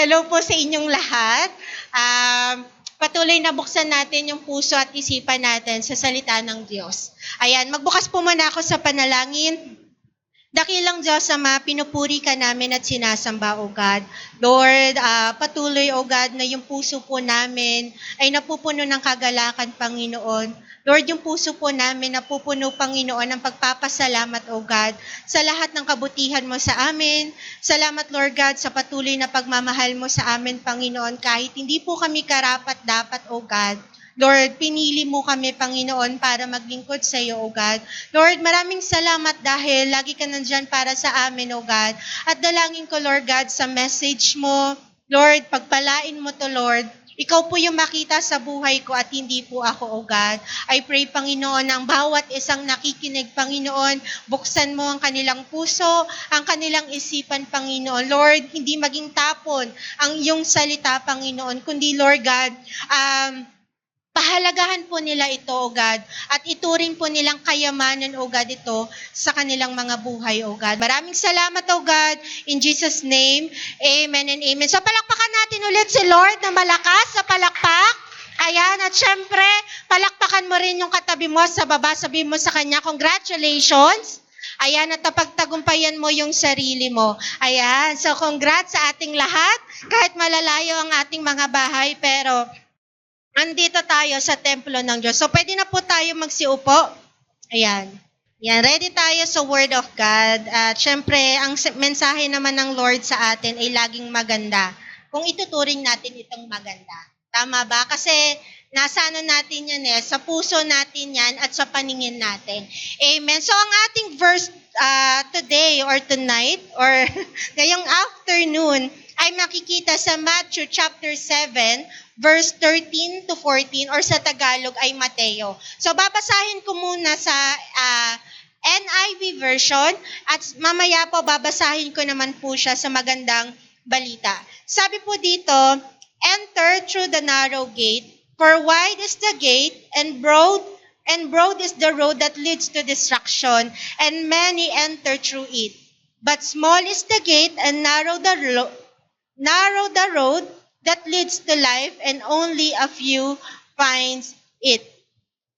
Hello po sa inyong lahat. Patuloy na buksan natin yung puso at isipan natin sa salita ng Diyos. Ayan, magbukas po muna ako sa panalangin. Dakilang Diyos Ama, pinupuri ka namin at sinasamba, O God. Lord, patuloy, O God, na yung puso po namin ay napupuno ng kagalakan, Panginoon. Lord, yung puso po namin napupuno, Panginoon, ng pagpapasalamat, O God, sa lahat ng kabutihan mo sa amin. Salamat, Lord God, sa patuloy na pagmamahal mo sa amin, Panginoon, kahit hindi po kami karapat-dapat, O God. Lord, pinili mo kami, Panginoon, para maglingkod sa iyo, O God. Lord, maraming salamat dahil lagi ka nandyan para sa amin, O God. At dalangin ko, Lord God, sa message mo, Lord, pagpalain mo to, Lord. Ikaw po yung makita sa buhay ko at hindi po ako, O God. I pray, Panginoon, ang bawat isang nakikinig, Panginoon, buksan mo ang kanilang puso, ang kanilang isipan, Panginoon. Lord, hindi maging tapon ang iyong salita, Panginoon, kundi, Lord God, pahalagahan po nila ito, O God, at ituring po nilang kayamanan, O God, ito sa kanilang mga buhay, O God. Maraming salamat, O God. In Jesus' name, amen and amen. So palakpakan natin ulit si Lord na malakas sa palakpak. Ayan, at syempre, palakpakan mo rin yung katabi mo sa baba. Sabihin mo sa kanya, congratulations. Ayan, at napagtagumpayan mo yung sarili mo. Ayan, so congrats sa ating lahat. Kahit malalayo ang ating mga bahay, pero andito tayo sa templo ng Diyos. So, pwede na po tayo magsiupo. Ayan. Yan, ready tayo sa Word of God. At syempre, ang mensahe naman ng Lord sa atin ay laging maganda. Kung ituturing natin itong maganda. Tama ba? Kasi nasa natin yan sa puso natin yan at sa paningin natin. Amen. So, ang ating verse today or tonight or ngayong afternoon ay makikita sa Matthew chapter 7, verse 13 to 14, or sa Tagalog ay Mateo. So, babasahin ko muna sa NIV version at mamaya po babasahin ko naman po siya sa magandang balita. Sabi po dito, enter through the narrow gate, for wide is the gate and broad is the road that leads to destruction, and many enter through it. But small is the gate and narrow the road that leads to life, and only a few finds it.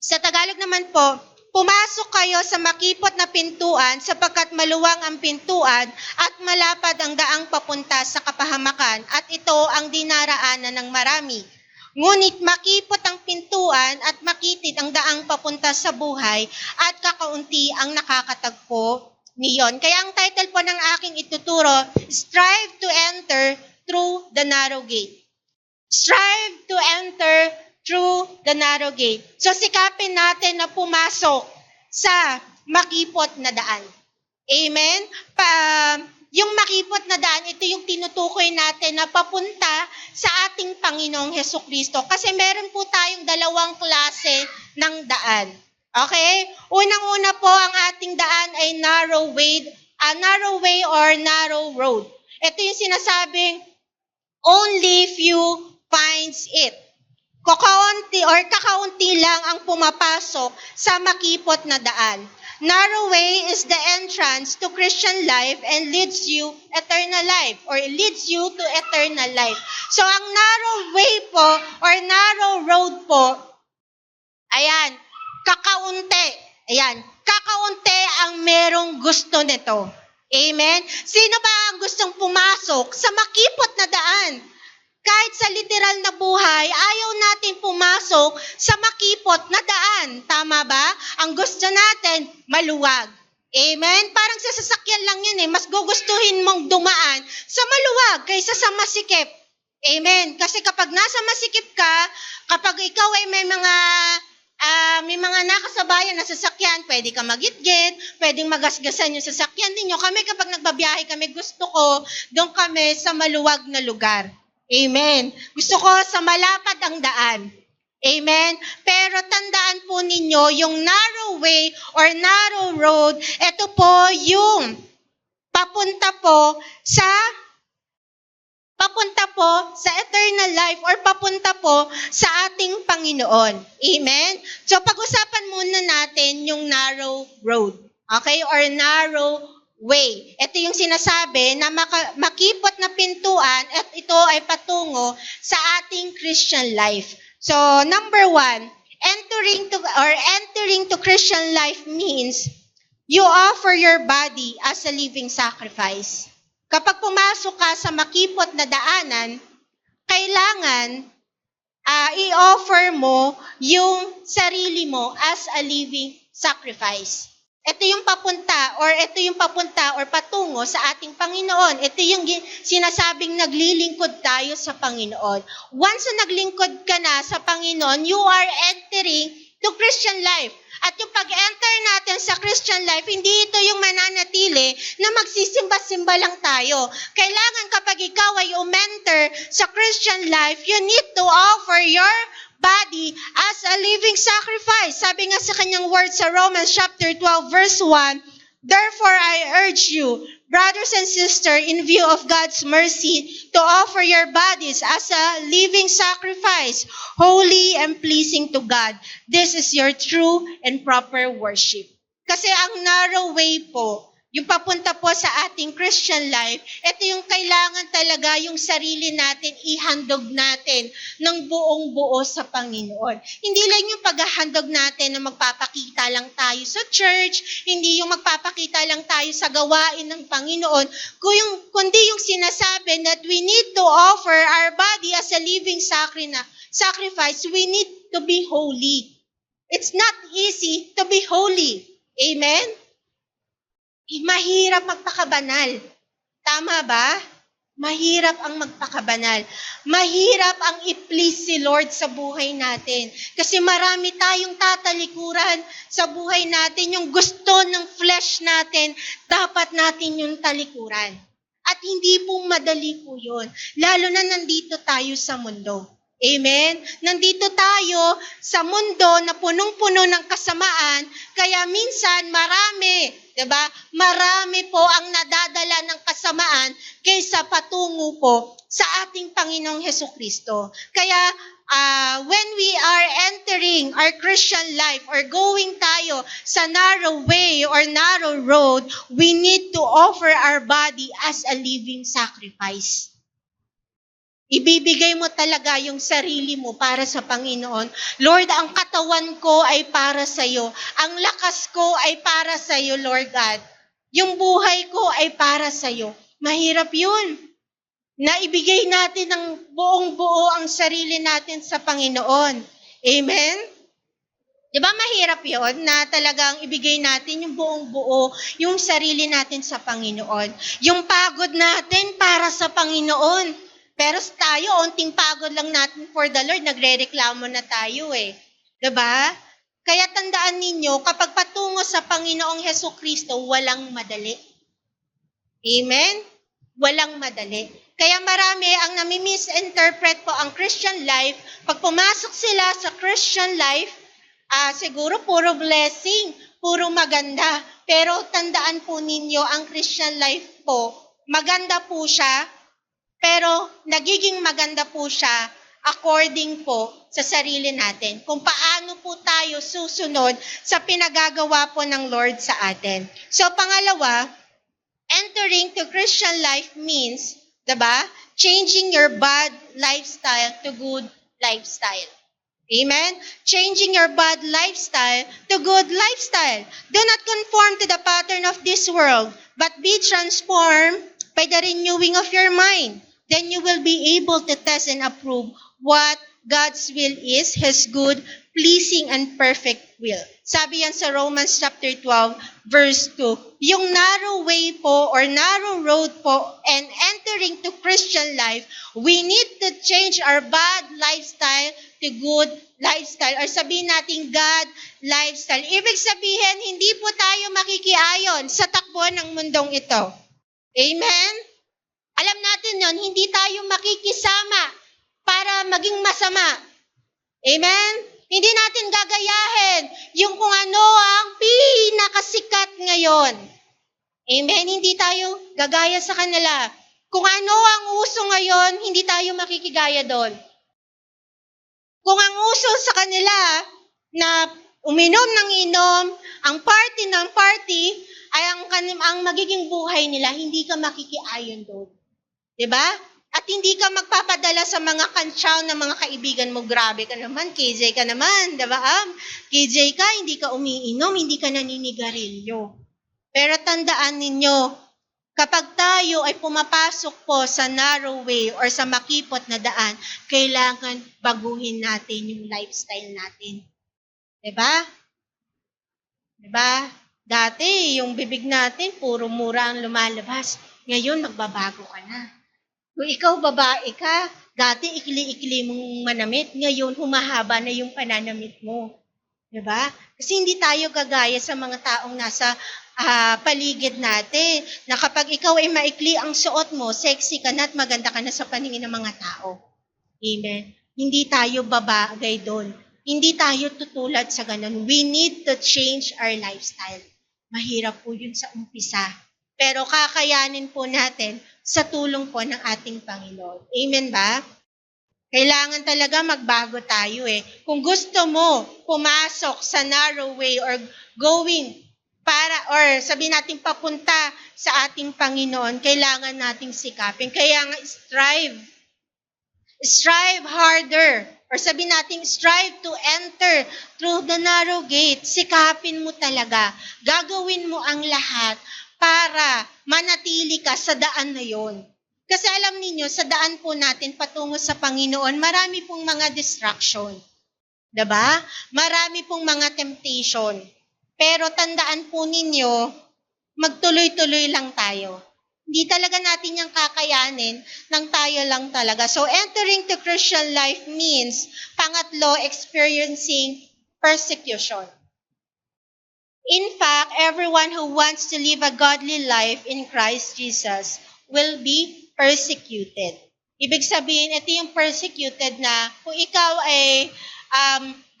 Sa Tagalog naman po, pumasok kayo sa makipot na pintuan sapagkat maluwang ang pintuan at malapad ang daang papunta sa kapahamakan, at ito ang dinaraanan ng marami. Ngunit makipot ang pintuan at makitid ang daang papunta sa buhay, at kakaunti ang nakakatagpo niyon. Kaya ang title po ng aking ituturo, Strive to Enter Through the Narrow Gate. Strive to enter through the narrow gate. So sikapin natin na pumasok sa makipot na daan. Amen? Yung makipot na daan, ito yung tinutukoy natin na papunta sa ating Panginoong Hesukristo. Kasi meron po tayong dalawang klase ng daan. Okay? Unang-una po, ang ating daan ay narrow way or narrow road. Ito yung sinasabing, only few finds it. Kakaunti lang ang pumapasok sa makipot na daan. Narrow way is the entrance to Christian life and leads you eternal life or leads you to eternal life. So ang narrow way po or narrow road po, ayan, kakaunti. Ayan, kakaunti ang merong gusto nito. Amen? Sino ba ang gustong pumasok sa makipot na daan? Kahit sa literal na buhay, ayaw natin pumasok sa makipot na daan. Tama ba? Ang gusto natin, maluwag. Amen? Parang sa sasakyan lang yun mas gugustuhin mong dumaan sa maluwag kaysa sa masikip. Amen? Kasi kapag nasa masikip ka, kapag ikaw ay may mga nakasabayan na sasakyan, pwede ka magitgit, pwedeng magasgasan yung sasakyan ninyo. Kami kapag nagbabiyahe kami, gusto ko, doon kami sa maluwag na lugar. Amen. Gusto ko sa malapad ang daan. Amen. Pero tandaan po ninyo, yung narrow way or narrow road, ito po yung papunta po sa eternal life or papunta po sa ating Panginoon. Amen? So pag-usapan muna natin yung narrow road. Okay? Or narrow way. Ito yung sinasabi na makipot na pintuan at ito ay patungo sa ating Christian life. So, number 1, entering to Christian life means you offer your body as a living sacrifice. Kapag pumasok ka sa makipot na daanan, kailangan i-offer mo yung sarili mo as a living sacrifice. Ito yung papunta or patungo sa ating Panginoon. Ito yung sinasabing naglilingkod tayo sa Panginoon. Once na naglingkod ka na sa Panginoon, you are entering to Christian life. At yung pag-enter natin sa Christian life, hindi ito yung mananatili na magsisimba-simba lang tayo. Kailangan kapag ikaw ay umenter sa Christian life, you need to offer your body as a living sacrifice. Sabi nga sa kanyang word sa Romans chapter 12 verse 1, therefore I urge you, brothers and sisters, in view of God's mercy, to offer your bodies as a living sacrifice, holy and pleasing to God. This is your true and proper worship. Kasi ang narrow way po, yung papunta po sa ating Christian life, ito yung kailangan talaga yung sarili natin, ihandog natin ng buong buo sa Panginoon. Hindi lang yung paghahandog natin na magpapakita lang tayo sa church, hindi yung magpapakita lang tayo sa gawain ng Panginoon, kundi yung sinasabi that we need to offer our body as a living sacrifice, we need to be holy. It's not easy to be holy. Amen? Mahirap magpakabanal. Tama ba? Mahirap ang magpakabanal. Mahirap ang i-please si Lord sa buhay natin. Kasi marami tayong tatalikuran sa buhay natin. Yung gusto ng flesh natin, dapat natin yung talikuran. At hindi po madali po yun. Lalo na nandito tayo sa mundo. Amen? Nandito tayo sa mundo na punong-puno ng kasamaan, kaya minsan marami po ang nadadala ng kasamaan kaysa patungo po sa ating Panginoong Hesukristo. Kaya when we are entering our Christian life or going tayo sa narrow way or narrow road, we need to offer our body as a living sacrifice. Ibibigay mo talaga yung sarili mo para sa Panginoon. Lord, ang katawan ko ay para sa iyo. Ang lakas ko ay para sa iyo, Lord God. Yung buhay ko ay para sa iyo. Mahirap yun. Na ibigay natin ng buong buo ang sarili natin sa Panginoon. Amen? Di ba mahirap yun na talagang ibigay natin yung buong buo, yung sarili natin sa Panginoon. Yung pagod natin para sa Panginoon. Pero tayo, onting pagod lang natin for the Lord, nagre-reklamo na tayo eh. Diba? Kaya tandaan ninyo, kapag patungo sa Panginoong Hesukristo, walang madali. Amen? Walang madali. Kaya marami ang nami-misinterpret po ang Christian life. Pag pumasok sila sa Christian life, siguro puro blessing, puro maganda. Pero tandaan po ninyo, ang Christian life po, maganda po siya, pero nagiging maganda po siya according po sa sarili natin. Kung paano po tayo susunod sa pinagagawa po ng Lord sa atin. So pangalawa, entering to Christian life means, diba? Changing your bad lifestyle to good lifestyle. Amen? Changing your bad lifestyle to good lifestyle. Do not conform to the pattern of this world, but be transformed by the renewing of your mind. Then you will be able to test and approve what God's will is, His good, pleasing, and perfect will. Sabi yan sa Romans chapter 12, verse 2. Yung narrow way po or narrow road po and entering to Christian life, we need to change our bad lifestyle to good lifestyle. Or sabihin natin God lifestyle. Ibig sabihin, hindi po tayo makikiayon sa takbo ng mundong ito. Amen? Alam natin yon, hindi tayo makikisama para maging masama. Amen? Hindi natin gagayahin yung kung ano ang pinakasikat ngayon. Amen? Hindi tayo gagaya sa kanila. Kung ano ang uso ngayon, hindi tayo makikigaya doon. Kung ang uso sa kanila na uminom ng inom, ang party ng party, ay ang magiging buhay nila, hindi ka makikiayon doon. 'Di ba? At hindi ka magpapadala sa mga kantsaw ng mga kaibigan mo. Grabe ka naman, KJ ka naman, 'di ba? KJ ka, hindi ka umiinom, hindi ka naninigarilyo. Pero tandaan ninyo, kapag tayo ay pumapasok po sa narrow way or sa makipot na daan, kailangan baguhin natin yung lifestyle natin. 'Di ba? 'Di ba? Dati, yung bibig natin, puro mura ang lumalabas. Ngayon, magbabago ka na. Kung ikaw babae ka, dati ikli-ikli mong manamit, ngayon humahaba na yung pananamit mo. 'Di ba? Kasi hindi tayo gagaya sa mga taong nasa paligid natin, na kapag ikaw ay maikli ang suot mo, sexy ka na at maganda ka na sa paningin ng mga tao. Amen. Hindi tayo babagay doon. Hindi tayo tutulad sa ganun. We need to change our lifestyle. Mahirap po yun sa umpisa. Pero kakayanin po natin sa tulong po ng ating Panginoon. Amen ba? Kailangan talaga magbago tayo eh. Kung gusto mo pumasok sa narrow way or going or sabihin natin papunta sa ating Panginoon, kailangan nating sikapin. Kaya nga strive harder. Or sabihin natin, strive to enter through the narrow gate. Sikapin mo talaga. Gagawin mo ang lahat para manatili ka sa daan na yon. Kasi alam niyo sa daan po natin patungo sa Panginoon, marami pong mga distraction. Diba? Marami pong mga temptation. Pero tandaan po ninyo, magtuloy-tuloy lang tayo. Hindi talaga natin yung kakayanin nang tayo lang talaga. So entering to Christian life means, pangatlo, experiencing persecution. In fact, everyone who wants to live a godly life in Christ Jesus will be persecuted. Ibig sabihin, ito yung persecuted na kung ikaw ay,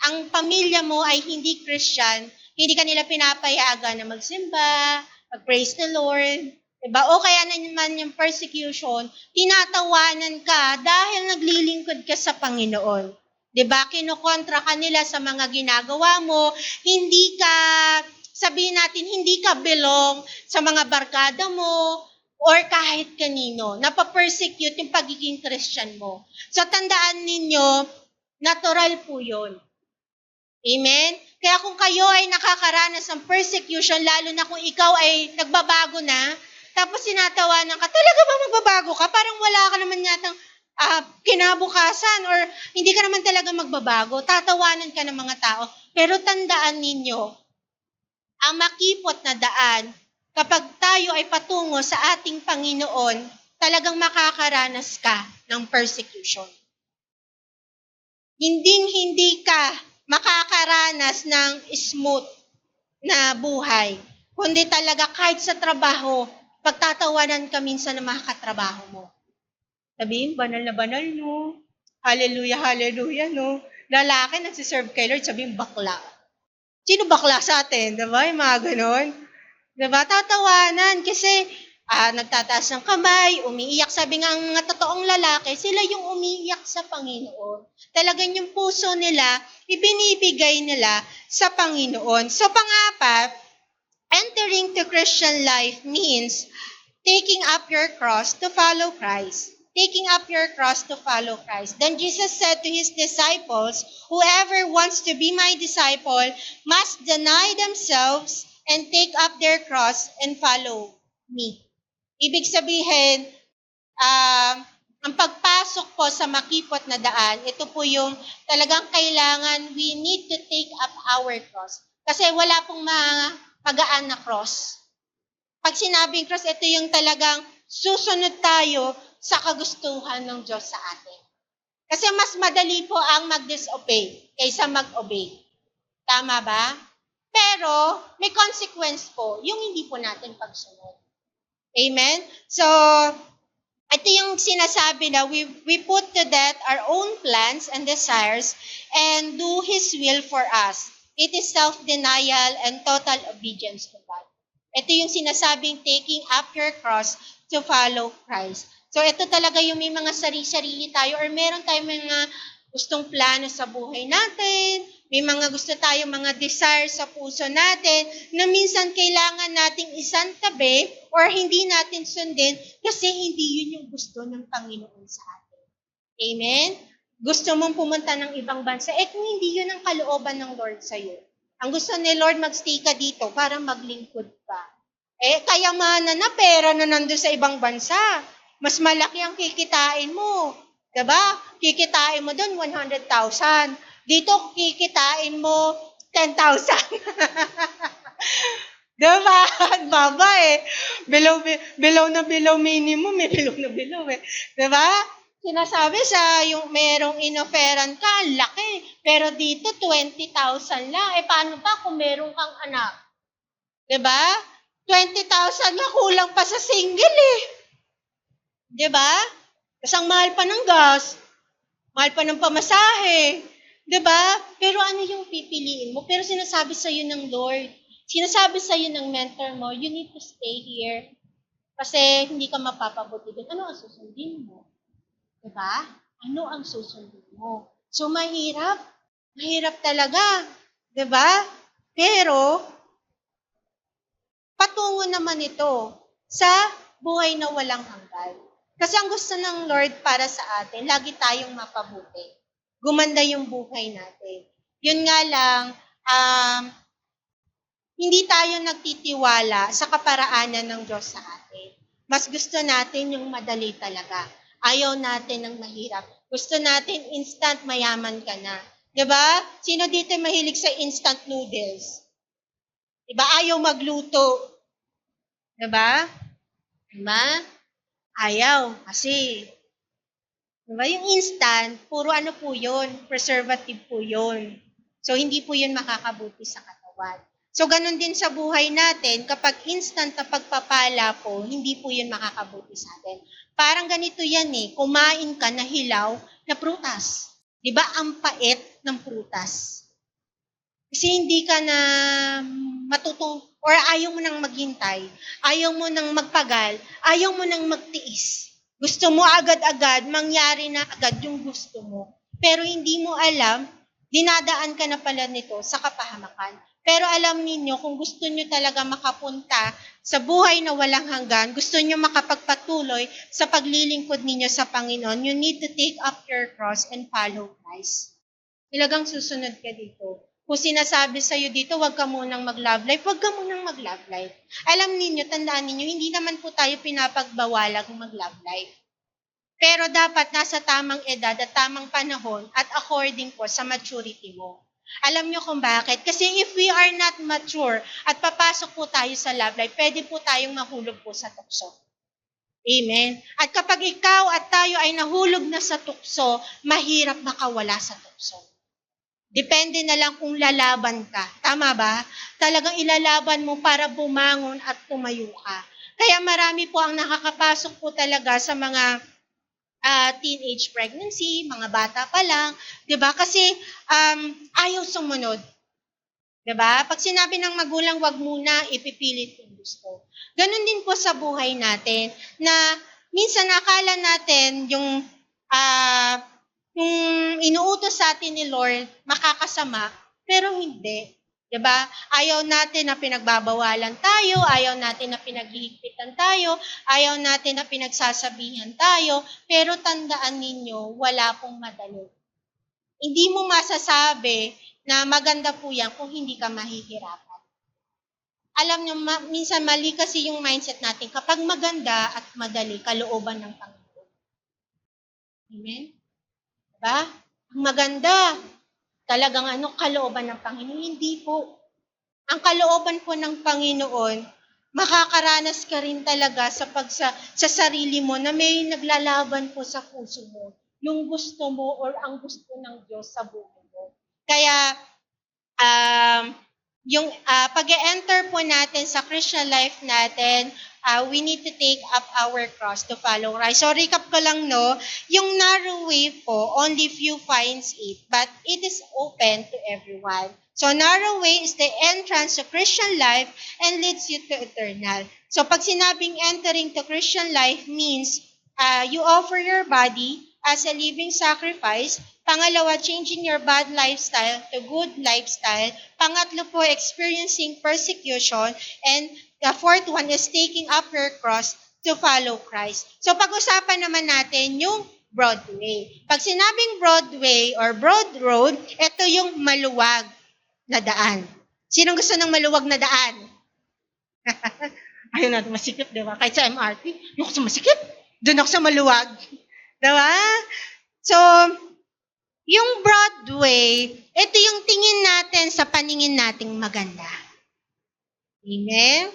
ang pamilya mo ay hindi Christian, hindi ka nila pinapayagan na magsimba, mag-praise the Lord, diba? O kaya naman yung persecution, tinatawanan ka dahil naglilingkod ka sa Panginoon. Diba? Kinukontra ka nila sa mga ginagawa mo, hindi ka, sabihin natin, hindi ka belong sa mga barkada mo, or kahit kanino, napapersecute yung pagiging Christian mo. So tandaan ninyo, natural po yun. Amen? Kaya kung kayo ay nakakaranas ng persecution, lalo na kung ikaw ay nagbabago na, tapos sinatawanan ka, talaga ba magbabago ka? Parang wala ka naman yatang kinabukasan or hindi ka naman talaga magbabago. Tatawanan ka ng mga tao. Pero tandaan ninyo, ang makipot na daan, kapag tayo ay patungo sa ating Panginoon, talagang makakaranas ka ng persecution. Hindi ka makakaranas ng smooth na buhay, kundi talaga kahit sa trabaho, pagtatawanan ka minsan ng mga katrabaho mo. Sabihin, banal na banal, no? Hallelujah, hallelujah, no? Lalaki, nagsiserve kay Lord, sabihin, bakla. Sino bakla sa atin? Diba? Yung mga ganon. Diba? Tatawanan kasi nagtataas ng kamay, umiiyak. Sabi nga ang mga totoong lalaki, sila yung umiiyak sa Panginoon. Talagang yung puso nila, ibinibigay nila sa Panginoon. So pangapat, entering to Christian life means taking up your cross to follow Christ. Taking up your cross to follow Christ. Then Jesus said to his disciples, whoever wants to be my disciple must deny themselves and take up their cross and follow me. Ibig sabihin, ang pagpasok po sa makipot na daan, ito po yung talagang kailangan, we need to take up our cross. Kasi wala pong magaan na cross. Pag sinabing cross, ito yung talagang susunod tayo sa kagustuhan ng Diyos sa atin. Kasi mas madali po ang mag-disobey kaysa mag-obey. Tama ba? Pero may consequence po yung hindi po natin pagsunod. Amen? So, ito yung sinasabi na we put to death our own plans and desires and do His will for us. It is self-denial and total obedience to God. Ito yung sinasabing taking up your cross to follow Christ. So ito talaga yung may mga sarili-sarili tayo or meron tayong mga gustong plano sa buhay natin, may mga gusto tayong mga desire sa puso natin na minsan kailangan nating isantabi or hindi natin sundin kasi hindi yun yung gusto ng Panginoon sa atin. Amen? Gusto mong pumunta ng ibang bansa, kung hindi yun ang kalooban ng Lord sa'yo. Ang gusto ni Lord, magstay ka dito para maglingkod ka. Kayamanan na pera na nandun sa ibang bansa. Mas malaki ang kikitain mo. Diba? Kikitain mo doon 100,000. Dito, kikitain mo 10,000. Diba? Baba Below na below minimum, below na below Diba? Sinasabi yung merong inoferan ka, laki. Pero dito, 20,000 lang. Paano pa kung meron kang anak? Diba? 20,000 nga kulang pa sa single Diba? Kasi ang mahal pa ng gas, mahal pa ng pamasahe. Diba? Pero ano yung pipiliin mo? Pero sinasabi sa'yo ng Lord, sinasabi sa'yo ng mentor mo, you need to stay here. Kasi hindi ka mapapabuti doon. Ano ang susundin mo? Diba? Ano ang susundin mo? So, mahirap. Mahirap talaga. Diba? Pero, patungo naman ito sa buhay na walang hanggan. Kasi ang gusto ng Lord para sa atin, lagi tayong mapabuti. Gumanda yung buhay natin. Yun nga lang, hindi tayo nagtitiwala sa kaparaanan ng Diyos sa atin. Mas gusto natin yung madali talaga. Ayaw natin ng mahirap. Gusto natin instant mayaman ka na. Diba? Sino dito mahilig sa instant noodles? Diba? Ayaw magluto. Diba? Diba? Ayaw. Kasi, diba? Yung instant, puro ano po yun? Preservative po yun. So, hindi po yun makakabuti sa katawan. So, ganun din sa buhay natin, kapag instant na pagpapala po, hindi po yun makakabuti sa atin. Parang ganito yan kumain ka na hilaw na prutas. Diba? Ang pait ng prutas. Kasi hindi ka na matutong, or ayaw mo nang maghintay, ayaw mo nang magpagal, ayaw mo nang magtiis. Gusto mo agad-agad, mangyari na agad yung gusto mo. Pero hindi mo alam, dinadaan ka na pala nito sa kapahamakan. Pero alam ninyo, kung gusto nyo talaga makapunta sa buhay na walang hanggan, gusto nyo makapagpatuloy sa paglilingkod ninyo sa Panginoon, you need to take up your cross and follow Christ. Talagang susunod ka dito. Kung sinasabi sa'yo dito, huwag ka munang mag-love life, huwag ka munang mag-love life. Alam ninyo, tandaan ninyo, hindi naman po tayo pinapagbawalang mag-love life. Pero dapat nasa tamang edad at tamang panahon at according po sa maturity mo. Alam nyo kung bakit? Kasi if we are not mature at papasok po tayo sa love life, pwede po tayong mahulog po sa tukso. Amen? At kapag ikaw at tayo ay nahulog na sa tukso, mahirap makawala sa tukso. Depende na lang kung lalaban ka. Tama ba? Talagang ilalaban mo para bumangon at tumayo ka. Kaya marami po ang nakakapasok po talaga sa mga teenage pregnancy, mga bata pa lang. 'Di ba? Kasi ayaw sumunod. 'Di ba? Pag sinabi ng magulang, wag muna, ipipilit yung gusto. Ganon din po sa buhay natin na minsan akala natin yung inuutos sa atin ni Lord, makakasama, pero hindi. Diba? Ayaw natin na pinagbabawalan tayo, ayaw natin na pinaghihigpitan tayo, ayaw natin na pinagsasabihan tayo, pero tandaan ninyo, wala pong madali. Hindi mo masasabi na maganda po yan kung hindi ka mahihirapan. Alam nyo, minsan mali kasi yung mindset natin, kapag maganda at madali, kalooban ng Panginoon. Amen? Diba? Ang maganda, talagang kalooban ng Panginoon. Hindi po. Ang kalooban po ng Panginoon, makakaranas ka rin talaga sa sarili mo na may naglalaban po sa puso mo. Yung gusto mo or ang gusto ng Diyos sa buhay mo. Kaya, yung pag-enter po natin sa Christian life natin, we need to take up our cross to follow Christ. So recap ko lang yung narrow way po, only few finds it, but it is open to everyone. So narrow way is the entrance to Christian life and leads you to eternal. So pag sinabing entering to Christian life means you offer your body as a living sacrifice. Pangalawa, changing your bad lifestyle to good lifestyle. Pangatlo po, experiencing persecution. And the fourth one is taking up your cross to follow Christ. So pag-usapan naman natin yung Broadway. Pag sinabing Broadway or broad road, ito yung maluwag na daan. Sinong gusto ng maluwag na daan? Ayaw natin masikip, di ba? Kahit sa MRT, yung sa masikip, doon ako sa maluwag. Di ba? So, yung Broadway, ito yung tingin natin sa paningin nating maganda. Amen?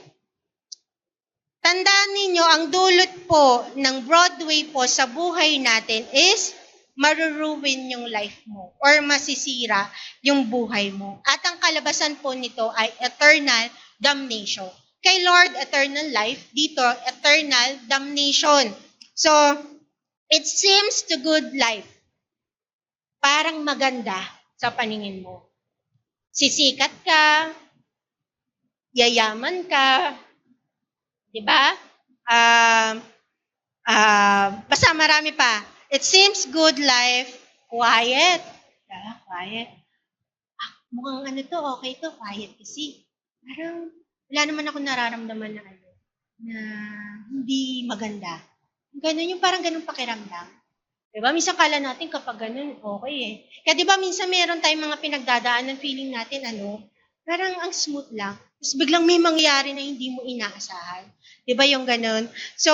Tandaan ninyo, ang dulot po ng Broadway po sa buhay natin is maruruwin yung life mo or masisira yung buhay mo. At ang kalabasan po nito ay eternal damnation. Kay Lord, eternal life. Dito, eternal damnation. So, it seems to good life. Parang maganda sa paningin mo. Sisikat ka, yayaman ka, di ba? Basta marami pa. It seems good life, quiet. Diba? Quiet. Mukhang ano to, okay to, quiet kasi. Parang wala naman ako nararamdaman na na hindi maganda. Ganun yung parang ganun pakiramdam. Diba? Minsan kala natin kapag ganun, okay eh. Kaya diba minsan meron tayong mga pinagdadaanan, feeling natin parang ang smooth lang. Tapos biglang may mangyayari na hindi mo inaasahan. Diba yung ganun? So,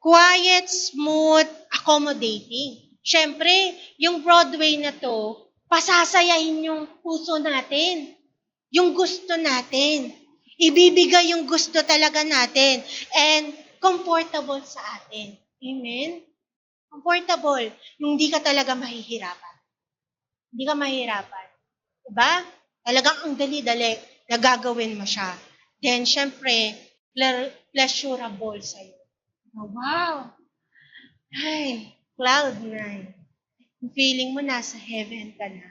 quiet, smooth, accommodating. Siyempre, yung Broadway na to, pasasayahin yung puso natin. Yung gusto natin. Ibibigay yung gusto talaga natin. And comfortable sa atin. Amen? Comfortable. Yung hindi ka talaga mahihirapan. Hindi ka mahihirapan. Diba? Talagang ang dali-dali na gagawin mo siya. Then, syempre, pleasurable sa'yo. Wow! Ay, cloud nine. Feeling mo nasa heaven ka na.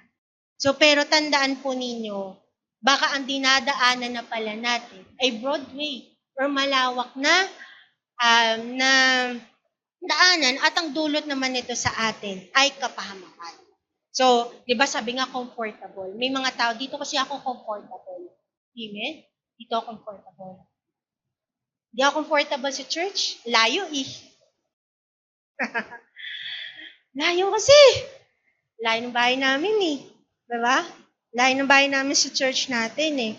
So, pero tandaan po ninyo, baka ang dinadaanan na pala natin ay Broadway or malawak na daanan at ang dulot naman nito sa atin ay kapahamakan. So, di ba sabi nga comfortable. May mga tao, dito kasi ako comfortable. Amen? Dito ako comfortable. Di ako comfortable sa church. Layo eh. Layo kasi. Layo ng bahay namin eh. Diba? Layo ng bahay namin sa church natin eh.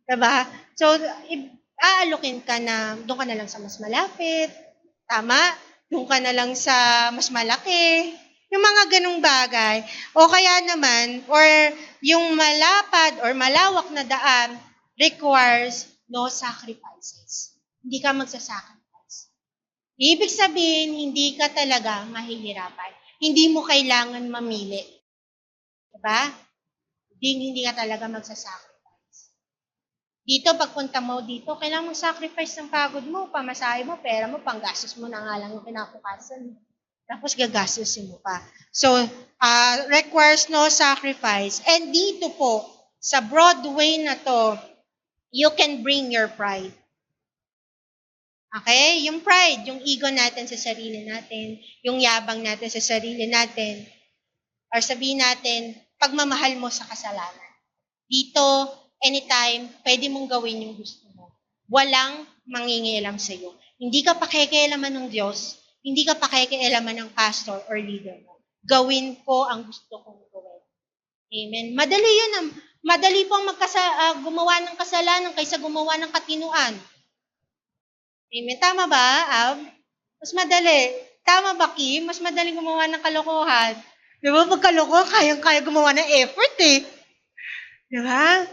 Diba? So, aalokin ka na, doon ka na lang sa mas malapit. Tama? Doon ka na lang sa mas malaki. Yung mga ganong bagay. O kaya naman, or yung malapad or malawak na daan requires no sacrifices. Hindi ka magsasacrifice. Ibig sabihin, hindi ka talaga mahihirapan. Hindi mo kailangan mamili. Diba? Hindi ka talaga magsasacrifice. Dito, pagpunta mo dito, kailangan mag-sacrifice ng pagod mo, pamasahe mo, pera mo, panggastos mo na nga lang yung kinapukasan. Tapos gagastusin mo pa. So, requires no sacrifice. And dito po, sa Broadway na to, you can bring your pride. Okay? Yung pride, yung ego natin sa sarili natin, yung yabang natin sa sarili natin, or sabihin natin, pagmamahal mo sa kasalanan. Dito, anytime, pwede mong gawin yung gusto mo. Walang mangingialam sa iyo. Hindi ka pakikialaman ng Diyos, hindi ka pakikialaman ng pastor or leader mo. Gawin ko ang gusto kong gawin. Amen. Madali yun. Madali pong gumawa ng kasalanan kaysa gumawa ng katinuan. Amen. Tama ba, Ab? Mas madali. Tama ba, Kim? Mas madali gumawa ng kalokohan. Di ba? Pag kalokohan, kayang-kaya gumawa ng effort eh. Di ba?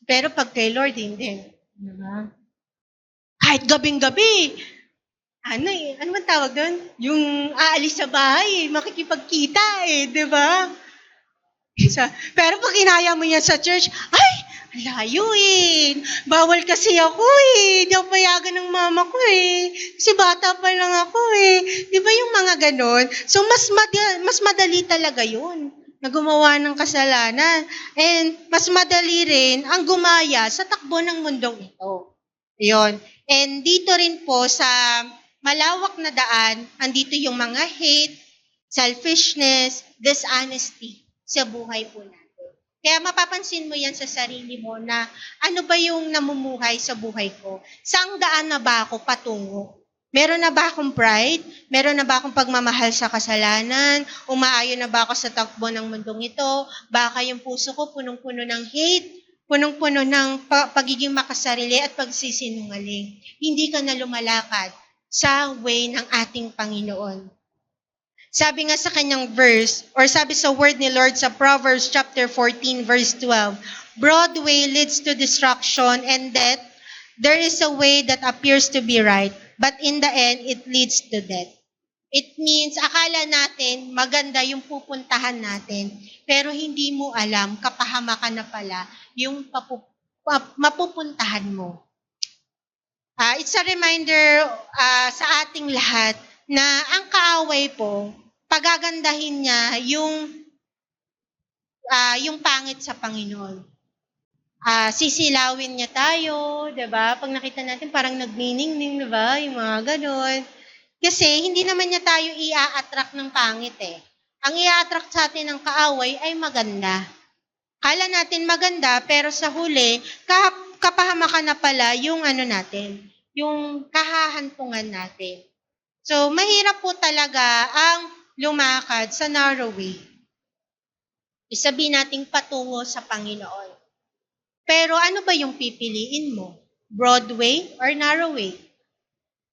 Pero pag kay Lord, hindi. Di ba? Kahit gabing-gabi. Ano man tawag doon? Yung aalis sa bahay, makikipagkita eh. Di ba? Pero pag inaya mo yan sa church, ay, layo eh. Bawal kasi ako eh. Hindi ako payagan ng mama ko eh. Kasi bata pa lang ako eh. Di ba yung mga ganon? So, mas madali talaga yun na gumawa ng kasalanan. And mas madali rin ang gumaya sa takbo ng mundong ito. Yun. And dito rin po sa malawak na daan, andito yung mga hate, selfishness, dishonesty sa buhay po natin. Kaya mapapansin mo yan sa sarili mo na ano ba yung namumuhay sa buhay ko? Saang daan na ba ako patungo? Meron na ba akong pride? Meron na ba akong pagmamahal sa kasalanan? Umaayon na ba ako sa takbo ng mundong ito? Baka yung puso ko punong-puno ng hate, punong-puno ng pagiging makasarili at pagsisinungaling. Hindi ka na lumalakad sa way ng ating Panginoon. Sabi nga sa kanyang verse, or sabi sa word ni Lord sa Proverbs chapter 14 verse 12, broad way leads to destruction and death. There is a way that appears to be right, but in the end, it leads to death. It means, akala natin maganda yung pupuntahan natin, pero hindi mo alam, kapahamakan na pala yung mapupuntahan mo. It's a reminder sa ating lahat na ang kaaway po, pagagandahin niya yung pangit sa Panginoon. Sisilawin niya tayo, 'di ba? Pag nakita natin parang nagniningning, 'di ba? Yung mga ganon. Kasi hindi naman niya tayo i-attract ng pangit eh. Ang i-attract sa atin ng kaaway ay maganda. Kala natin maganda, pero sa huli, kapahamakan na pala yung ano natin, yung kahahantungan natin. So, mahirap po talaga ang lumakad sa narrow way. Isabihin nating patungo sa Panginoon. Pero ano ba yung pipiliin mo? Broad way or narrow way?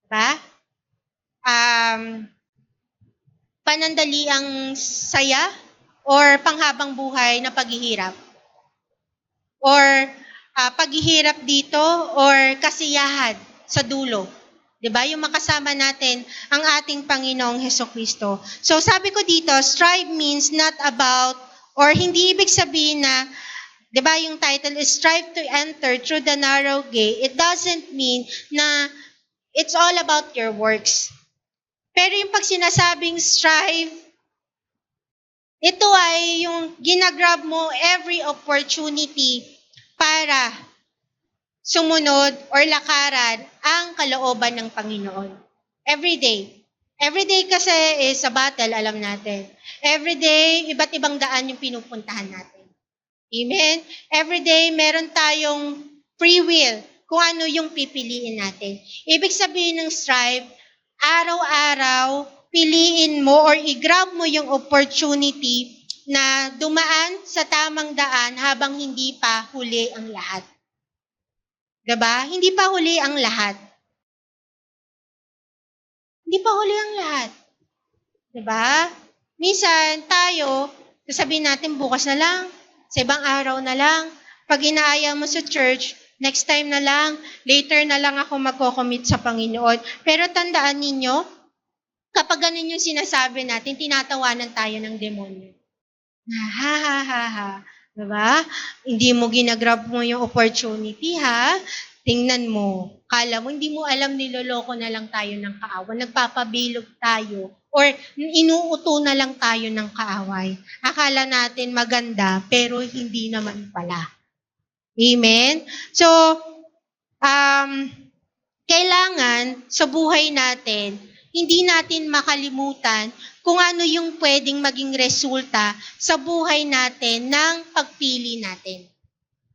Diba? Panandaliang saya or panghabang buhay na paghihirap? Or paghihirap dito or kasiyahan sa dulo? Diba? Yung makasama natin ang ating Panginoong Hesukristo. So sabi ko dito, strive means not about, or hindi ibig sabihin na, diba yung title is strive to enter through the narrow gate. It doesn't mean na it's all about your works. Pero yung pag sinasabing strive, ito ay yung ginagrab mo every opportunity para sumunod or lakaran ang kalooban ng Panginoon. Every day. Every day kasi is a battle, alam natin. Every day, iba't ibang daan yung pinupuntahan natin. Amen? Every day, meron tayong free will kung ano yung pipiliin natin. Ibig sabihin ng strive, araw-araw, piliin mo or i-grab mo yung opportunity na dumaan sa tamang daan habang hindi pa huli ang lahat. Diba? Hindi pa huli ang lahat. Hindi pa huli ang lahat. Diba? Minsan tayo, sasabihin natin bukas na lang, sa ibang araw na lang. Pag inaaya mo sa church, next time na lang, later na lang ako magko-commit sa Panginoon. Pero tandaan ninyo, kapag ganun yung sinasabi natin, tinatawanan tayo ng demonyo. Ha ha ha ha. Diba? Hindi mo ginagrab mo yung opportunity, ha? Tingnan mo. Kala mo, hindi mo alam, niloloko na lang tayo ng kaaway. Nagpapabilog tayo. Or inuuto na lang tayo ng kaaway. Akala natin maganda, pero hindi naman pala. Amen? So, kailangan sa buhay natin, hindi natin makalimutan kung ano yung pwedeng maging resulta sa buhay natin ng pagpili natin.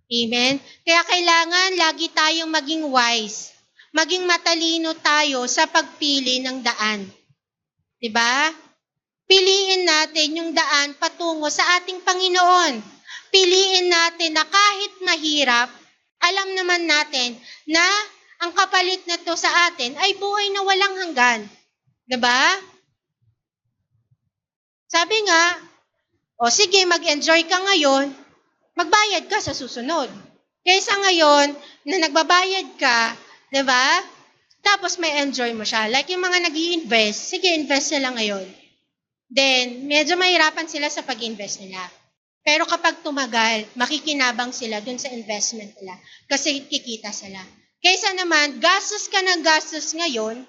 Amen? Kaya kailangan lagi tayong maging wise. Maging matalino tayo sa pagpili ng daan. Diba? Piliin natin yung daan patungo sa ating Panginoon. Piliin natin na kahit mahirap, alam naman natin na ang kapalit na to sa atin ay buhay na walang hanggan. Diba? Sabi nga, sige, mag-enjoy ka ngayon, magbayad ka sa susunod. Kaysa ngayon, na nagbabayad ka, diba? Tapos may enjoy mo siya. Like yung mga nag-i-invest, sige, invest sila ngayon. Then, medyo mahirapan sila sa pag-invest nila. Pero kapag tumagal, makikinabang sila dun sa investment nila kasi kikita sila. Kaysa naman, gastos ka ng gastos ngayon,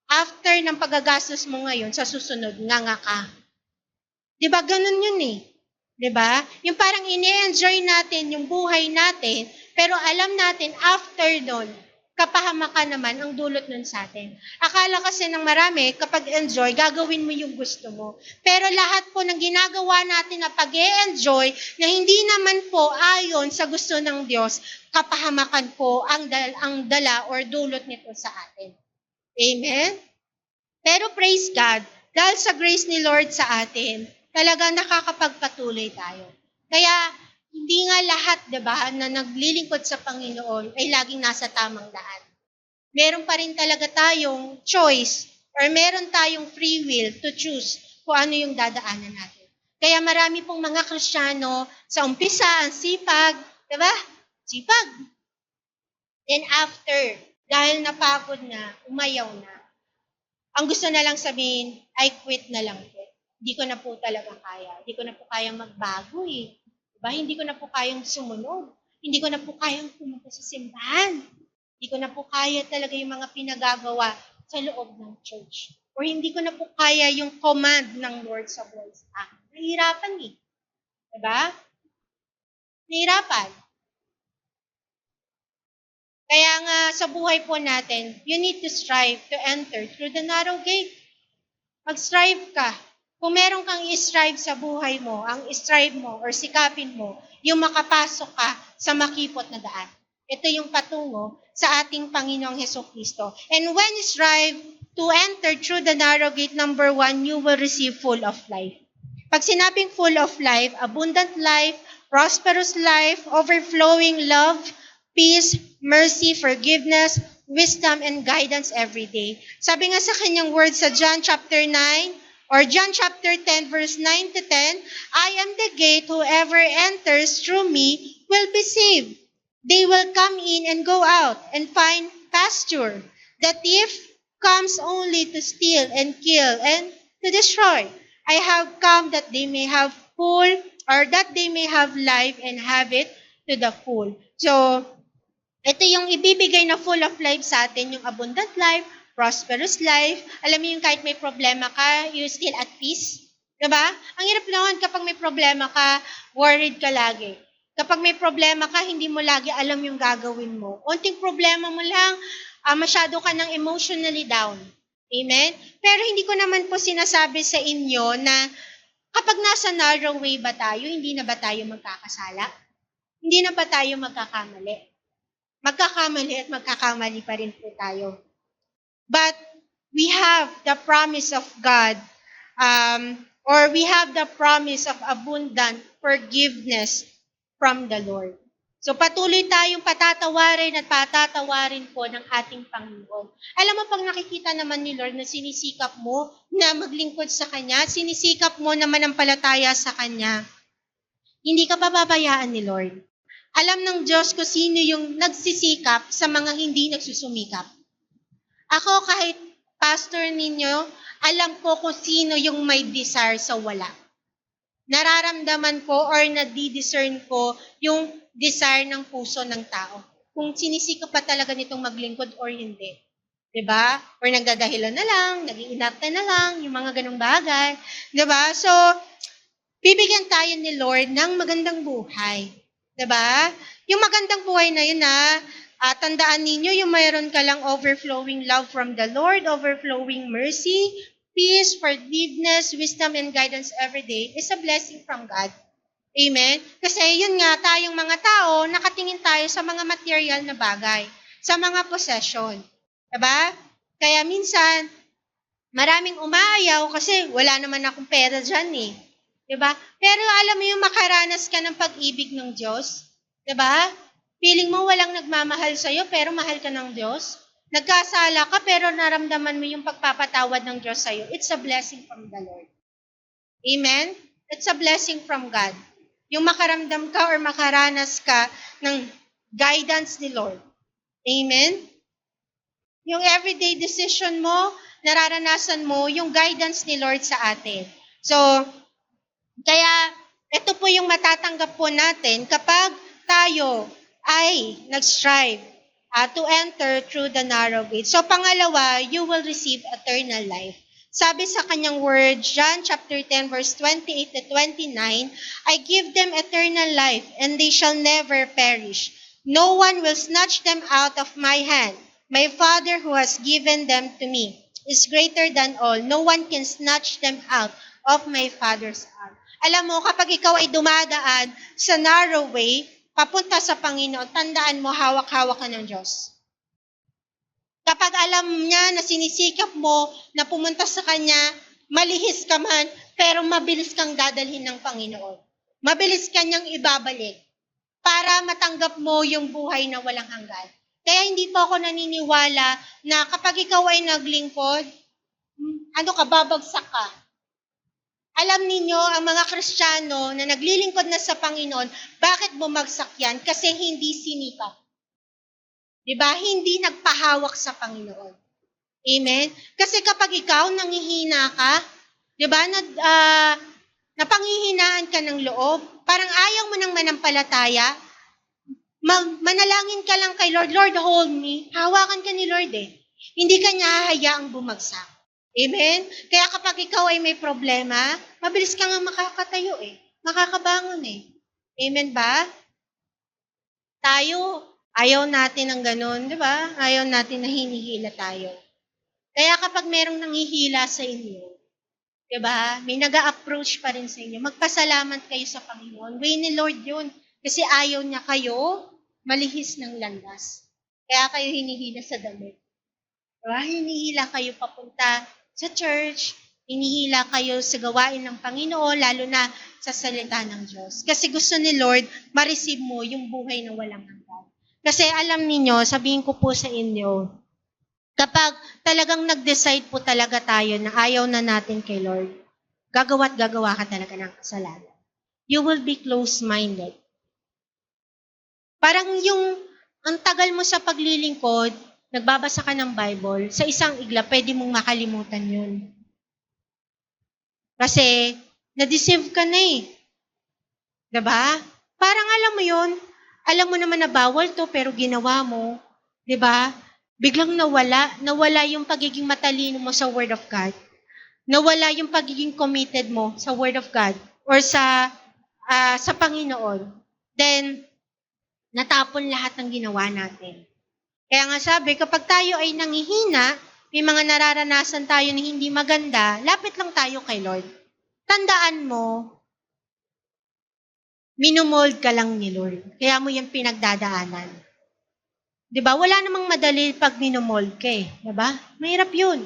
after ng paggagastos mo ngayon, sa susunod, nga ka. Diba, ganun yun eh. Diba? Yung parang ini-enjoy natin yung buhay natin, pero alam natin after nun, kapahamakan naman ang dulot nun sa atin. Akala kasi ng marami, kapag enjoy, gagawin mo yung gusto mo. Pero lahat po ng ginagawa natin na pag-e-enjoy, na hindi naman po ayon sa gusto ng Diyos, kapahamakan po ang dala or dulot nito sa atin. Amen? Pero praise God, dahil sa grace ni Lord sa atin, talagang nakakapagpatuloy tayo. Kaya, hindi nga lahat, diba, na naglilingkod sa Panginoon ay laging nasa tamang daan. Meron pa rin talaga tayong choice or meron tayong free will to choose kung ano yung dadaanan natin. Kaya marami pong mga Kristiyano sa umpisa, ang sipag, diba? Sipag. Then after, dahil napagod na, umayaw na, ang gusto na lang sabihin, I quit na lang po. Hindi ko na po talaga kaya. Hindi ko na po kayang magbago eh. Diba? Hindi ko na po kayang sumunod. Hindi ko na po kayang pumunta sa simbahan. Hindi ko na po kaya talaga yung mga pinagagawa sa loob ng church. Or hindi ko na po kaya yung command ng Lord sa buhay sa akin. Nahihirapan eh. Diba? Nahihirapan. Kaya nga sa buhay po natin, you need to strive to enter through the narrow gate. Mag-strive ka. Kung meron kang i-strive sa buhay mo, ang i-strive mo or sikapin mo, yung makapasok ka sa makipot na daan. Ito yung patungo sa ating Panginoong Hesukristo. And when you strive to enter through the narrow gate, number 1, you will receive full of life. Pag sinabing full of life, abundant life, prosperous life, overflowing love, peace, mercy, forgiveness, wisdom, and guidance every day. Sabi nga sa kanyang word sa John chapter 9, or John chapter 10, verse 9 to 10, I am the gate, whoever enters through me will be saved. They will come in and go out and find pasture. The thief comes only to steal and kill and to destroy. I have come that they may have that they may have life and have it to the full. So, ito yung ibibigay na full of life sa atin, yung abundant life, prosperous life. Alam mo yung kahit may problema ka, you still at peace. Diba? Ang hirap naman kapag may problema ka, worried ka lagi. Kapag may problema ka, hindi mo lagi alam yung gagawin mo. Unting problema mo lang, masyado ka nang emotionally down. Amen? Pero hindi ko naman po sinasabi sa inyo na kapag nasa narrow way ba tayo, hindi na ba tayo magkakasala? Hindi na ba tayo magkakamali? Magkakamali at magkakamali pa rin po tayo. But we have the promise of God, or we have the promise of abundant forgiveness from the Lord. So patuloy tayong patatawarin at patatawarin po ng ating Panginoon. Alam mo, pag nakikita naman ni Lord na sinisikap mo na maglingkod sa Kanya, sinisikap mo na manampalataya sa Kanya, hindi ka pababayaan ni Lord. Alam ng Diyos kung sino yung nagsisikap sa mga hindi nagsusumikap. Ako kahit pastor ninyo, alam ko kung sino yung may desire sa wala. Nararamdaman ko or nadidiscern ko yung desire ng puso ng tao. Kung sinisikap pa talaga nitong maglingkod or hindi. Diba? Or nagdadahilan na lang, nag-iinarte na lang, yung mga ganong bagay. Diba? So, bibigyan tayo ni Lord ng magandang buhay. Diba? Yung magandang buhay na yun tandaan ninyo yung mayroon ka lang overflowing love from the Lord, overflowing mercy, peace, forgiveness, wisdom, and guidance every day is a blessing from God. Amen? Kasi yun nga, tayong mga tao, nakatingin tayo sa mga material na bagay, sa mga possession. Diba? Kaya minsan, maraming umaayaw kasi wala naman akong pera dyan eh. Diba? Pero alam mo yung makaranas ka ng pag-ibig ng Diyos? Diba? Feeling mo walang nagmamahal sa'yo pero mahal ka ng Diyos? Nagkasala ka pero naramdaman mo yung pagpapatawad ng Diyos sa'yo. It's a blessing from the Lord. Amen? It's a blessing from God. Yung makaramdam ka or makaranas ka ng guidance ni Lord. Amen? Yung everyday decision mo, nararanasan mo yung guidance ni Lord sa atin. So, kaya ito po yung matatanggap po natin kapag tayo ay nag-strive to enter through the narrow gate. So pangalawa, you will receive eternal life. Sabi sa kanyang word, John chapter 10 verse 28 to 29, I give them eternal life and they shall never perish. No one will snatch them out of my hand. My Father who has given them to me is greater than all. No one can snatch them out of my Father's hand. Alam mo, kapag ikaw ay dumadaan sa narrow way, papunta sa Panginoon, tandaan mo, hawak-hawak ka ng Diyos. Kapag alam niya na sinisikap mo na pumunta sa Kanya, malihis ka man, pero mabilis kang dadalhin ng Panginoon. Mabilis kanyang ibabalik para matanggap mo yung buhay na walang hanggan. Kaya hindi po ako naniniwala na kapag ikaw ay naglingkod, babagsak ka. Alam ninyo, ang mga Kristiyano na naglilingkod na sa Panginoon, bakit bumagsak yan? Kasi hindi sinikap. Diba? Hindi nagpahawak sa Panginoon. Amen? Kasi kapag ikaw nangihina ka, diba, napanghihinaan ka ng loob, parang ayaw mo ng manampalataya, manalangin ka lang kay Lord, Lord, hold me. Hawakan ka ni Lord eh. Hindi ka niya hahayaang bumagsak. Amen? Kaya kapag ikaw ay may problema, mabilis ka nga makakatayo eh. Makakabangon eh. Amen ba? Tayo, ayaw natin ng ganun, di ba? Ayaw natin na hinihila tayo. Kaya kapag merong nanghihila sa inyo, di ba? May nag-a-approach pa rin sa inyo. Magpasalamat kayo sa Panginoon. Way ni Lord yun. Kasi ayaw niya kayo malihis ng landas. Kaya kayo hinihila sa damit. Diba? Hinihila kayo papunta sa church, hinihila kayo sa gawain ng Panginoon, lalo na sa salita ng Diyos. Kasi gusto ni Lord, ma-receive mo yung buhay na walang hanggan. Kasi alam niyo, sabihin ko po sa inyo, kapag talagang nag-decide po talaga tayo na ayaw na natin kay Lord, gagawa't gagawa ka talaga ng kasalanan. You will be close-minded. Parang ang tagal mo sa paglilingkod, nagbabasa ka ng Bible, sa isang igla, pwede mong makalimutan yun. Kasi, na-deceive ka na eh. Diba? Parang alam mo yun, alam mo naman na bawal to, pero ginawa mo. Diba? Biglang nawala yung pagiging matalino mo sa Word of God. Nawala yung pagiging committed mo sa Word of God or sa Panginoon. Then, natapon lahat ng ginawa natin. Kaya nga sabi, kapag tayo ay nanghihina, may mga nararanasan tayo na hindi maganda, lapit lang tayo kay Lord. Tandaan mo, minumold ka lang ni Lord. Kaya mo yung pinagdadaanan. Diba? Wala namang madali pag minumold ka eh. Diba? Mahirap yun.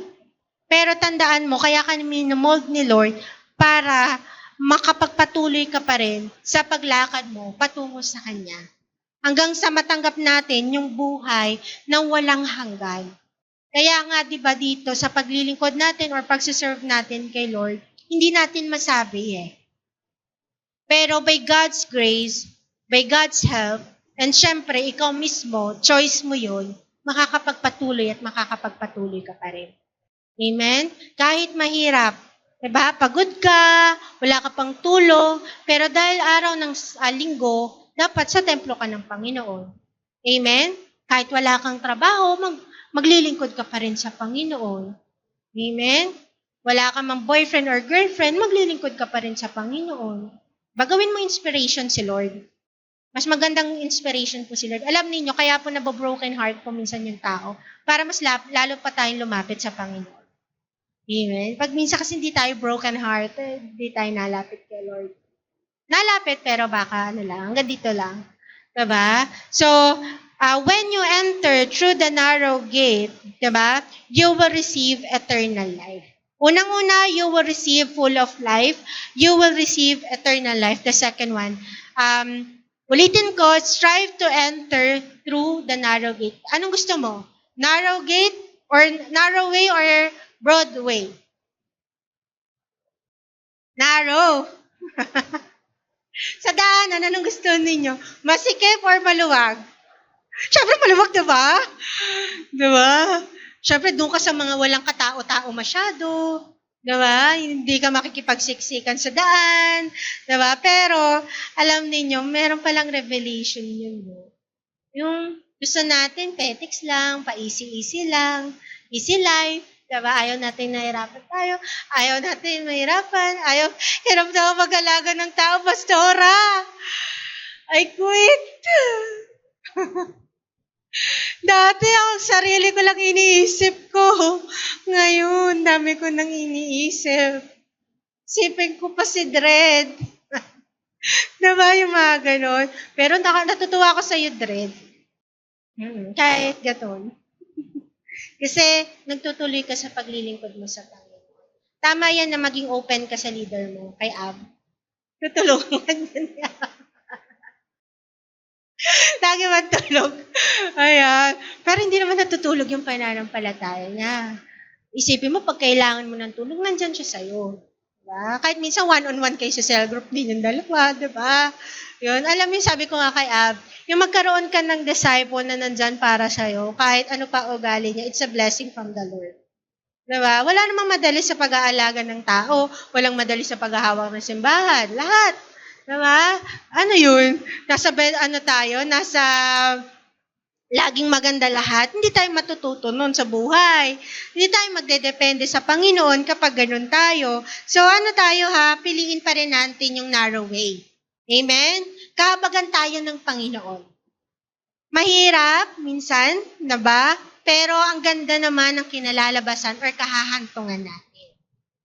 Pero tandaan mo, kaya ka minumold ni Lord para makapagpatuloy ka pa rin sa paglakad mo patungo sa Kanya. Hanggang sa matanggap natin yung buhay na walang hanggan. Kaya nga, di ba dito, sa paglilingkod natin or pagsiserve natin kay Lord, hindi natin masabi eh. Pero by God's grace, by God's help, and syempre, ikaw mismo, choice mo yun, makakapagpatuloy at makakapagpatuloy ka pa rin. Amen? Kahit mahirap, diba? Pagod ka, wala ka pang tulong, pero dahil araw ng linggo, dapat sa templo ka ng Panginoon. Amen? Kahit wala kang trabaho, maglilingkod ka pa rin sa Panginoon. Amen? Wala ka mang boyfriend or girlfriend, maglilingkod ka pa rin sa Panginoon. Bagawin mo inspiration si Lord. Mas magandang inspiration po si Lord. Alam niyo, kaya po nabobroken heart po minsan yung tao para mas lalo pa tayong lumapit sa Panginoon. Amen? Pag minsan kasi hindi tayo broken heart, hindi tayo nalapit kay Lord. Nalapit, pero baka hanggang dito lang. Diba? So, when you enter through the narrow gate, diba, you will receive eternal life. Unang-una, you will receive full of life. You will receive eternal life. The second one, ulitin ko, strive to enter through the narrow gate. Anong gusto mo? Narrow gate or narrow way or broad way? Narrow. Sa daanan, anong gusto ninyo? Masikip or maluwag? Siyempre maluwag, diba? Diba? Siyempre, doon ka sa mga walang katao-tao masyado. Diba? Hindi ka makikipagsiksikan sa daan. Diba? Pero, alam ninyo, meron palang revelation yun. Yung gusto natin, petics lang, pa-easy-easy lang, easy life. Diba? Ayaw natin nahirapan tayo. Ayaw natin mahirapan. Hirap na ako mag-alaga ng tao, Pastora. I quit. Dati ang sarili ko lang iniisip ko. Ngayon, dami ko nang iniisip. Sipin ko pa si Dred. Diba yung mga ganon? Pero natutuwa ako sa'yo, Dred. Kahit gaton. Kasi nagtutuloy ka sa paglilingkod mo sa Panginoon. Tama yan na maging open ka sa leader mo, kay Ab. Tutulungan niya. Lagi matulog. Ayan. Pero hindi naman natutulog yung pananampalataya niya. Isipin mo, pag kailangan mo ng tulong, nandyan siya sa'yo. Diba? Kahit minsan one-on-one kayo sa cell group din yung dalawa, diba? Yun. Alam mo, sabi ko nga kay Ab, yung magkaroon ka ng disciple na nandyan para sa'yo, kahit ano pa ugali niya, it's a blessing from the Lord. Diba? Wala namang madali sa pag-aalaga ng tao. Walang madali sa paghahawak ng simbahan. Lahat. Diba? Ano yun? Nasa laging maganda lahat. Hindi tayo matututo nun sa buhay. Hindi tayo magdedepende sa Panginoon kapag ganun tayo. So ano tayo piliin pa rin natin yung narrow way. Amen? Kahabagan tayo ng Panginoon. Mahirap, minsan, na ba? Pero ang ganda naman ng kinalalabasan or kahahantungan natin.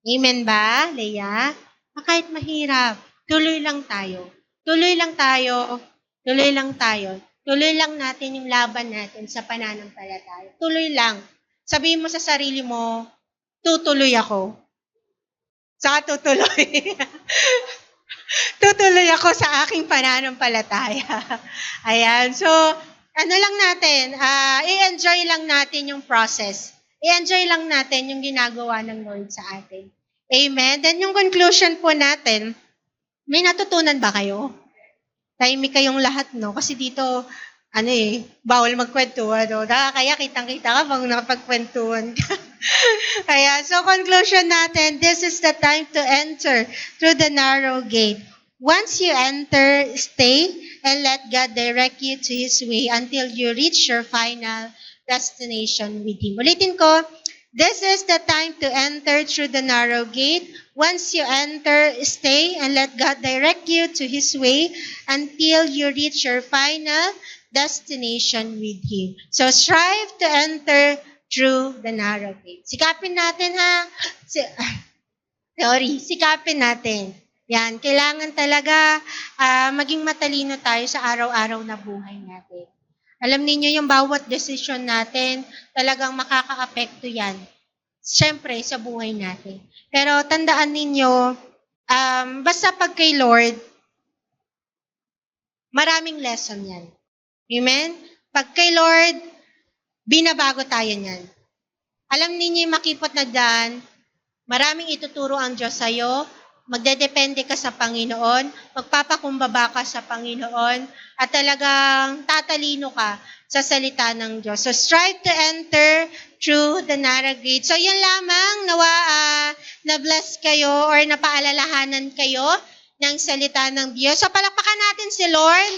Amen ba, Leia? Kahit mahirap, tuloy lang tayo. Tuloy lang tayo. Tuloy lang tayo. Tuloy lang natin yung laban natin sa pananampalataya. Tuloy lang. Sabihin mo sa sarili mo, tutuloy ako. Saka tutuloy. Tutuloy ako sa aking pananampalataya. Ayan. So, ano lang natin, i-enjoy lang natin yung process. I-enjoy lang natin yung ginagawa ng Lord sa atin. Amen? Then yung conclusion po natin, may natutunan ba kayo? Tahimik kayong lahat, no? Kasi dito, bawal magkwentuhan, no? Kaya kitang-kita ka pag nakapagkwentuhan ka. Kaya, so conclusion natin, this is the time to enter through the narrow gate. Once you enter, stay and let God direct you to His way until you reach your final destination with Him. Ulitin ko, this is the time to enter through the narrow gate. Once you enter, stay and let God direct you to His way until you reach your final destination with Him. So strive to enter through the narrow gate. Sikapin natin sikapin natin. Yan, kailangan talaga maging matalino tayo sa araw-araw na buhay natin. Alam niyo yung bawat desisyon natin, talagang makaka-apekto yan. Siyempre, sa buhay natin. Pero tandaan ninyo, basta pag kay Lord, maraming lesson yan. Amen? Pag kay Lord, binabago tayo niyan. Alam niyo yung makipot na daan, maraming ituturo ang Diyos sa'yo, magdedepende ka sa Panginoon, magpapakumbaba ka sa Panginoon, at talagang tatalino ka sa salita ng Diyos. So strive to enter through the narrow gate. So yan lamang, nawa na-bless kayo or napaalalahanan kayo ng salita ng Diyos. So palakpakan natin si Lord.